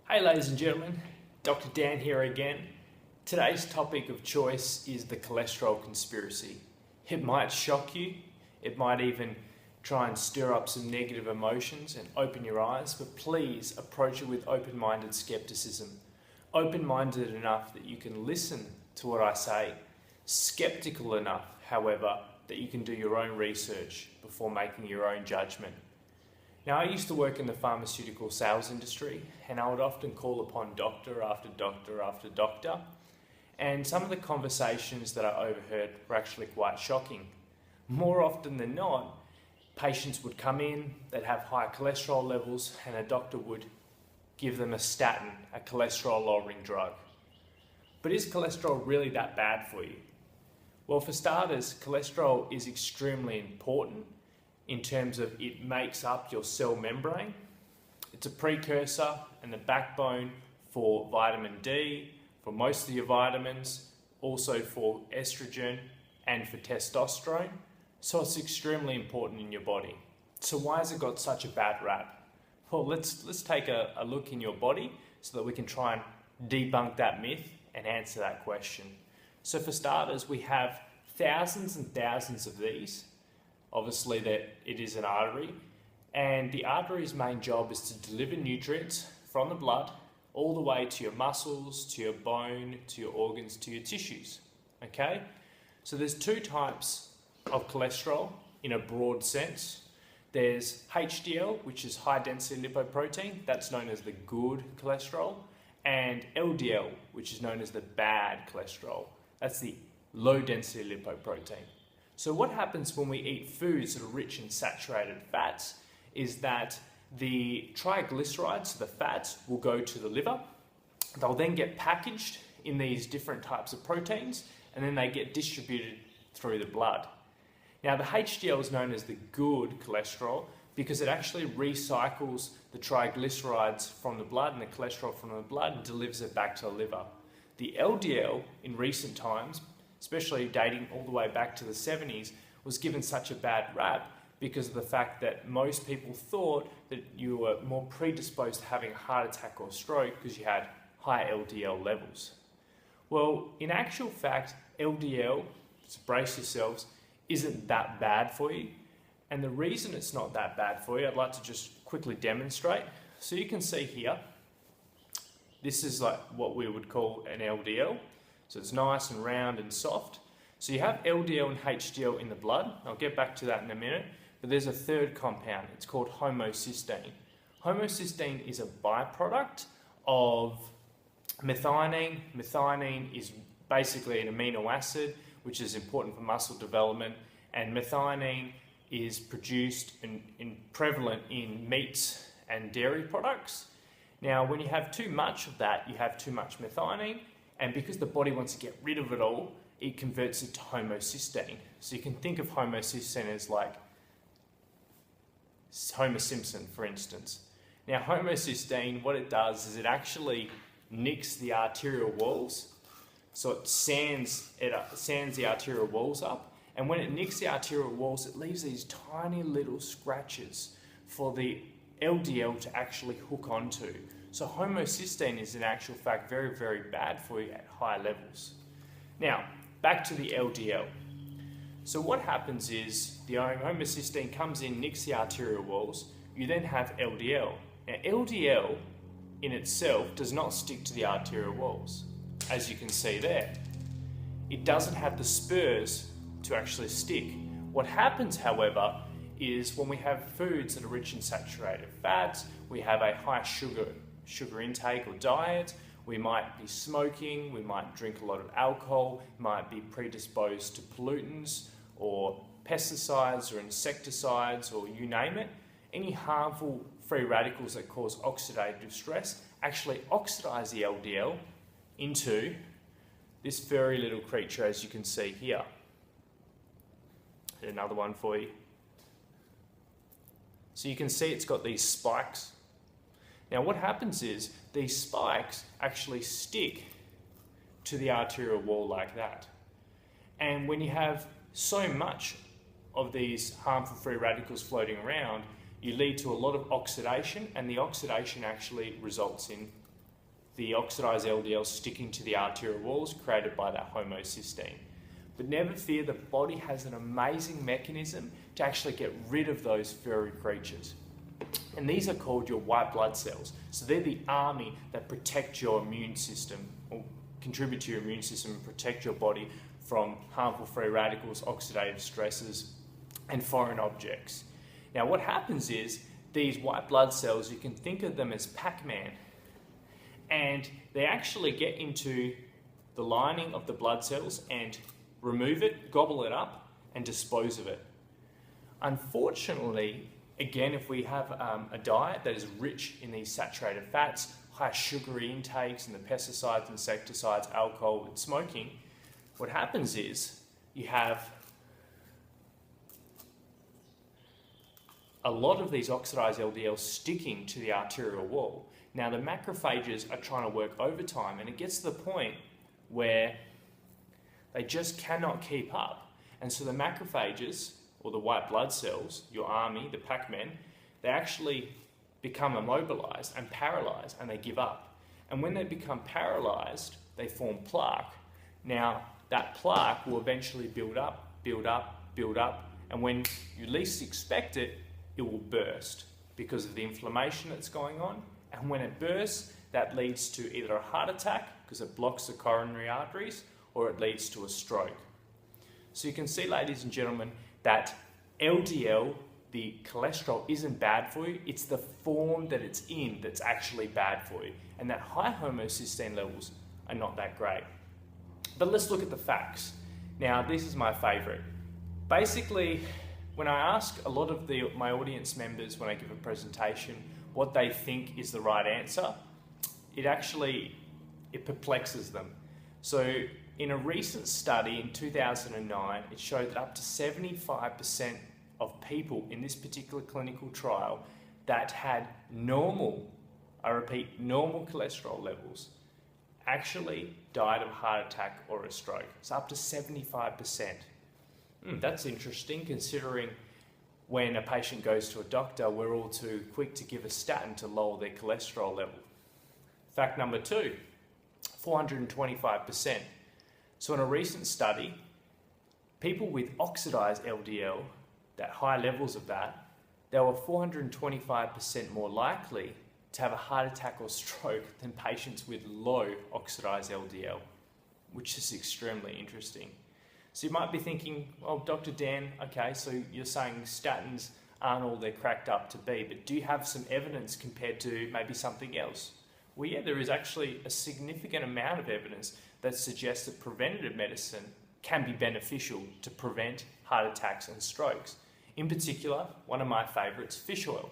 Hey ladies and gentlemen, Dr. Dan here again. Today's topic of choice is the cholesterol conspiracy. It might shock you, it might even try and stir up some negative emotions and open your eyes, but please approach it with open-minded skepticism. Open-minded enough that you can listen to what I say, skeptical enough, however, that you can do your own research before making your own judgment. Now, I used to work in the pharmaceutical sales industry, and I would often call upon doctor after doctor after doctor, and some of the conversations that I overheard were actually quite shocking. More often than not, patients would come in, they'd have high cholesterol levels, and a doctor would give them a statin, a cholesterol-lowering drug. But is cholesterol really that bad for you? Well, for starters, cholesterol is extremely important in terms of it makes up your cell membrane. It's a precursor and the backbone for vitamin D, for most of your vitamins, also for estrogen and for testosterone. So it's extremely important in your body. So why has it got such a bad rap? Well, let's take a look in your body so that we can try and debunk that myth and answer that question. So for starters, we have thousands and thousands of these. Obviously that it is an artery, and the artery's main job is to deliver nutrients from the blood all the way to your muscles, to your bone, to your organs, to your tissues. Okay? So there's two types of cholesterol in a broad sense. There's HDL, which is high density lipoprotein, that's known as the good cholesterol, and LDL, which is known as the bad cholesterol, that's the low density lipoprotein. So what happens when we eat foods that are rich in saturated fats is that the triglycerides, so the fats, will go to the liver. They'll then get packaged in these different types of proteins, and then they get distributed through the blood. Now, the HDL is known as the good cholesterol because it actually recycles the triglycerides from the blood and the cholesterol from the blood and delivers it back to the liver. The LDL, in recent times, especially dating all the way back to the 70s, was given such a bad rap because of the fact that most people thought that you were more predisposed to having a heart attack or stroke because you had high LDL levels. Well, in actual fact, LDL, so brace yourselves, isn't that bad for you. And the reason it's not that bad for you, I'd like to just quickly demonstrate. So you can see here, this is like what we would call an LDL. So it's nice and round and soft. So you have LDL and HDL in the blood. I'll get back to that in a minute. But there's a third compound. It's called homocysteine. Homocysteine is a byproduct of methionine. Methionine is basically an amino acid, which is important for muscle development. And methionine is produced and prevalent in meats and dairy products. Now, when you have too much of that, you have too much methionine. And because the body wants to get rid of it all, it converts it to homocysteine. So you can think of homocysteine as like Homer Simpson, for instance. Now, homocysteine, what it does is it actually nicks the arterial walls. So it sands the arterial walls up. And when it nicks the arterial walls, it leaves these tiny little scratches for the LDL to actually hook onto. So homocysteine is in actual fact very, very bad for you at high levels. Now, back to the LDL. So what happens is the homocysteine comes in, nicks the arterial walls. You then have LDL. Now, LDL in itself does not stick to the arterial walls, as you can see there. It doesn't have the spurs to actually stick. What happens, however, is when we have foods that are rich in saturated fats, we have a high sugar intake or diet, we might be smoking, we might drink a lot of alcohol, might be predisposed to pollutants or pesticides or insecticides or you name it. Any harmful free radicals that cause oxidative stress actually oxidize the LDL into this very little creature, as you can see here. Another one for you. So you can see it's got these spikes. Now what happens is these spikes actually stick to the arterial wall like that. And when you have so much of these harmful free radicals floating around, you lead to a lot of oxidation, and the oxidation actually results in the oxidized LDL sticking to the arterial walls created by that homocysteine. But never fear, the body has an amazing mechanism to actually get rid of those furry creatures. And these are called your white blood cells. So they're the army that protect your immune system, or contribute to your immune system and protect your body from harmful free radicals, oxidative stresses, and foreign objects. Now what happens is, these white blood cells, you can think of them as Pac-Man, and they actually get into the lining of the blood cells and remove it, gobble it up, and dispose of it. Unfortunately, again, if we have a diet that is rich in these saturated fats, high sugary intakes, and the pesticides, insecticides, alcohol, and smoking, what happens is you have a lot of these oxidized LDL sticking to the arterial wall. Now the macrophages are trying to work overtime, and it gets to the point where they just cannot keep up. And so the macrophages, or the white blood cells, your army, the Pac-Men, they actually become immobilized and paralyzed, and they give up. And when they become paralyzed, they form plaque. Now that plaque will eventually build up, build up, build up, and when you least expect it, it will burst because of the inflammation that's going on. And when it bursts, that leads to either a heart attack because it blocks the coronary arteries, or it leads to a stroke. So you can see, ladies and gentlemen, that LDL, the cholesterol, isn't bad for you. It's the form that it's in that's actually bad for you. And that high homocysteine levels are not that great. But let's look at the facts. Now, this is my favorite. Basically, when I ask a lot of my audience members when I give a presentation what they think is the right answer, it perplexes them. So in a recent study in 2009, it showed that up to 75% of people in this particular clinical trial that had normal, I repeat, normal cholesterol levels actually died of a heart attack or a stroke. So up to 75%. That's interesting, considering when a patient goes to a doctor, we're all too quick to give a statin to lower their cholesterol level. Fact number 2, 425%. So in a recent study, people with oxidized LDL, that high levels of that, they were 425% more likely to have a heart attack or stroke than patients with low oxidized LDL, which is extremely interesting. So you might be thinking, well, Dr. Dan, okay, so you're saying statins aren't all they're cracked up to be, but do you have some evidence compared to maybe something else? Well, yeah, there is actually a significant amount of evidence that suggests that preventative medicine can be beneficial to prevent heart attacks and strokes. In particular, one of my favorites, fish oil.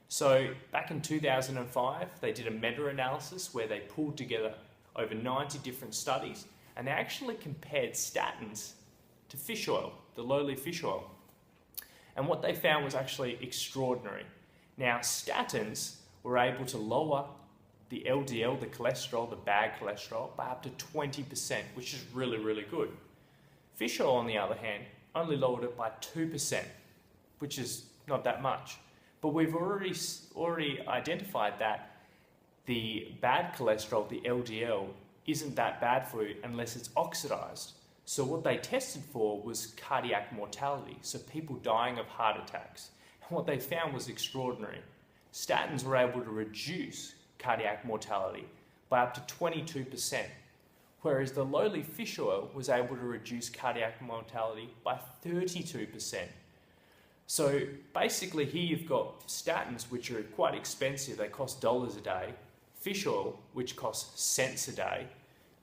So back in 2005, they did a meta-analysis where they pulled together over 90 different studies, and they actually compared statins to fish oil, the lowly fish oil. And what they found was actually extraordinary. Now, statins were able to lower the LDL, the cholesterol, the bad cholesterol, by up to 20%, which is really, really good. Fish oil, on the other hand, only lowered it by 2%, which is not that much. But we've already identified that the bad cholesterol, the LDL, isn't that bad for you unless it's oxidized. So what they tested for was cardiac mortality, so people dying of heart attacks. And what they found was extraordinary. Statins were able to reduce cardiac mortality by up to 22%, whereas the lowly fish oil was able to reduce cardiac mortality by 32%. So basically here you've got statins, which are quite expensive, they cost dollars a day, fish oil, which costs cents a day.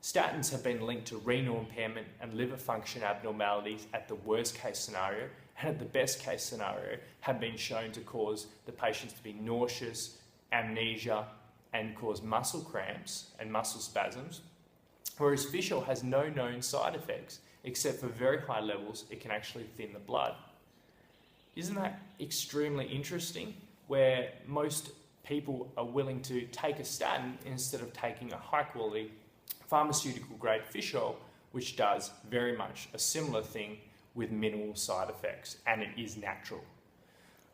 Statins have been linked to renal impairment and liver function abnormalities at the worst case scenario, and at the best case scenario have been shown to cause the patients to be nauseous, amnesia, and cause muscle cramps and muscle spasms, whereas fish oil has no known side effects, except for very high levels, it can actually thin the blood. Isn't that extremely interesting, where most people are willing to take a statin instead of taking a high quality pharmaceutical grade fish oil, which does very much a similar thing with minimal side effects, and it is natural.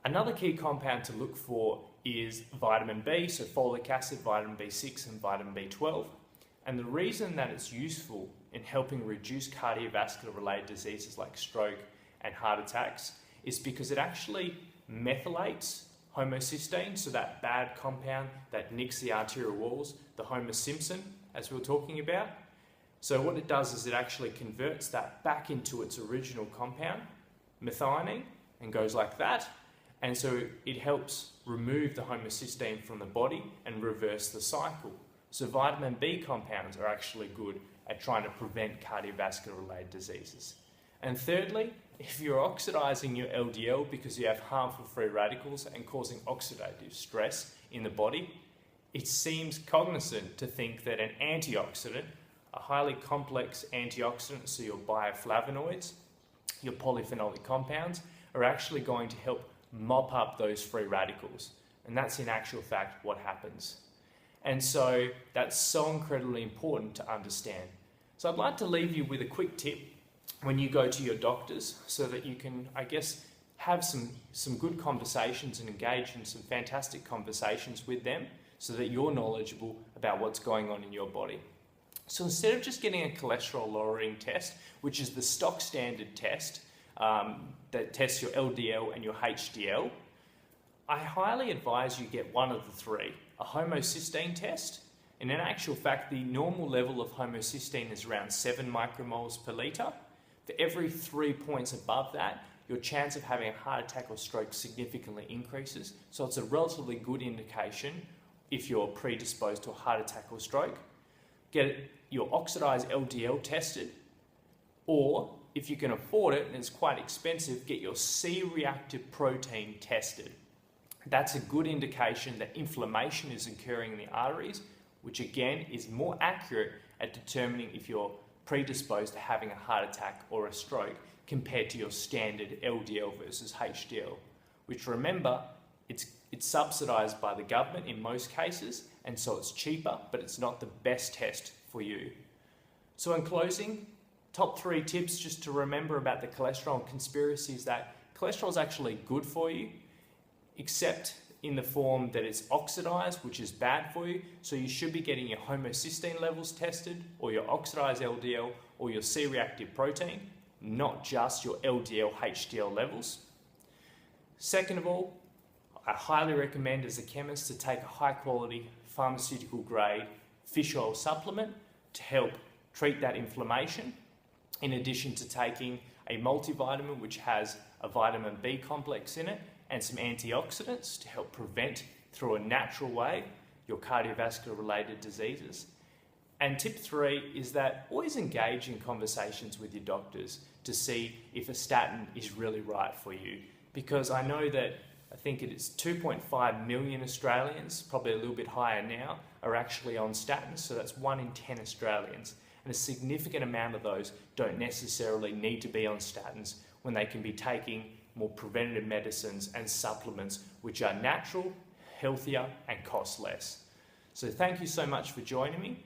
Another key compound to look for is vitamin B, so folic acid, vitamin B6 and vitamin B12. And the reason that it's useful in helping reduce cardiovascular related diseases like stroke and heart attacks is because it actually methylates homocysteine, so that bad compound that nicks the arterial walls, the homocysteine, as we were talking about. So what it does is it actually converts that back into its original compound, methionine, and goes like that. And so it helps remove the homocysteine from the body and reverse the cycle. So vitamin B compounds are actually good at trying to prevent cardiovascular related diseases. And thirdly, if you're oxidizing your LDL because you have harmful free radicals and causing oxidative stress in the body, it seems cognizant to think that an antioxidant, a highly complex antioxidant, so your bioflavonoids, your polyphenolic compounds, are actually going to help mop up those free radicals. And that's in actual fact what happens. And so that's so incredibly important to understand. So I'd like to leave you with a quick tip when you go to your doctors so that you can, I guess, have some good conversations and engage in some fantastic conversations with them so that you're knowledgeable about what's going on in your body. So instead of just getting a cholesterol lowering test, which is the stock standard test that tests your LDL and your HDL, I highly advise you get one of the three. A homocysteine test, and in actual fact the normal level of homocysteine is around 7 micromoles per litre. For every 3 points above that, your chance of having a heart attack or stroke significantly increases. So it's a relatively good indication if you're predisposed to a heart attack or stroke. Get your oxidized LDL tested, or if you can afford it and it's quite expensive, get your C-reactive protein tested. That's a good indication that inflammation is occurring in the arteries, which again is more accurate at determining if you're predisposed to having a heart attack or a stroke compared to your standard LDL versus HDL, which, remember, it's subsidized by the government in most cases, and so it's cheaper, but it's not the best test for you. So in closing, top 3 tips just to remember about the cholesterol conspiracy is that cholesterol is actually good for you, except in the form that it's oxidized, which is bad for you. So you should be getting your homocysteine levels tested, or your oxidized LDL, or your C-reactive protein, not just your LDL, HDL levels. Second of all, I highly recommend as a chemist to take a high quality pharmaceutical grade fish oil supplement to help treat that inflammation, in addition to taking a multivitamin which has a vitamin B complex in it and some antioxidants to help prevent, through a natural way, your cardiovascular related diseases. And tip 3 is that always engage in conversations with your doctors to see if a statin is really right for you. Because I know that I think it is 2.5 million Australians, probably a little bit higher now, are actually on statins, so that's 1 in 10 Australians. And a significant amount of those don't necessarily need to be on statins when they can be taking more preventative medicines and supplements which are natural, healthier and cost less. So thank you so much for joining me.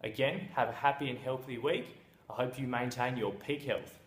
Again, have a happy and healthy week. I hope you maintain your peak health.